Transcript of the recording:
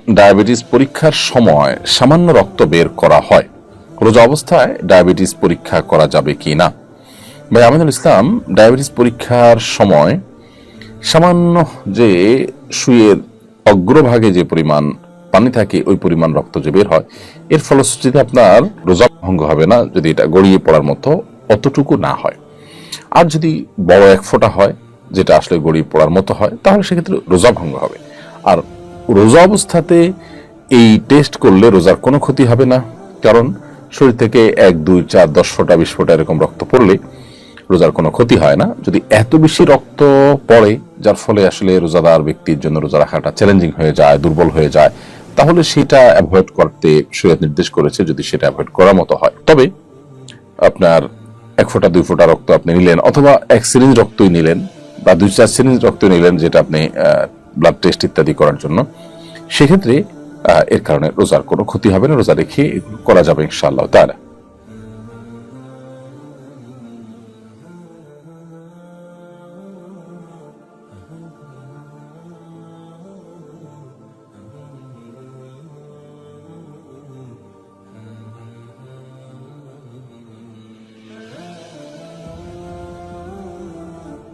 Diabetes পরীক্ষার সময় সামান্য রক্ত বের করা হয়, রোজা অবস্থায় ডায়াবেটিস পরীক্ষা করা যাবে কি না? ভাই আমিনুল ইসলাম, ডায়াবেটিস পরীক্ষার সময় সামান্য যে সুইয়ের অগ্রভাগে যে পরিমাণ পানি থাকে ওই পরিমাণ রক্ত যে বের হয়, এর ফলশ্রুতিতে আপনার রোজা ভঙ্গ হবে না যদি এটা গড়িয়ে পড়ার মতো অতটুকু না হয়। আর যদি বড় এক ফোঁটা হয়, যেটা আসলে গড়িয়ে পড়ার মতো হয়, তাহলে সেক্ষেত্রে রোজা ভঙ্গ হবে। আর রোজা অবস্থাতে এই টেস্ট করলে রোজার কোনো ক্ষতি হবে না, কারণ শরীর থেকে 1, 2, 4, 10 ফোঁটা 20 ফোঁটা এরকম রক্ত পড়লে রোজার কোনো ক্ষতি হয় না। যদি এত বেশি রক্ত পড়ে যার ফলে আসলে রোজাদার ব্যক্তির জন্য রোজা রাখাটা চ্যালেঞ্জিং হয়ে যায়, দুর্বল হয়ে যায়, তাহলে সেটা অ্যাভয়েড করতে শরীয়ত নির্দেশ করেছে, যদি সেটা অ্যাভয়েড করার মতো হয়। তবে আপনার 1 ফোঁটা 2 ফোঁটা রক্ত আপনি নিলেন, অথবা 1 সিরিঞ্জ রক্তই নিলেন, বা 2-4 সিরিঞ্জ রক্ত নিলেন, যেটা আপনি ব্লাড টেস্ট ইত্যাদি করার জন্য, সেক্ষেত্রে এর কারণে রোজার কোনো ক্ষতি হবে না, রোজা রেখে করা যাবে ইনশাআল্লাহ তাআলা।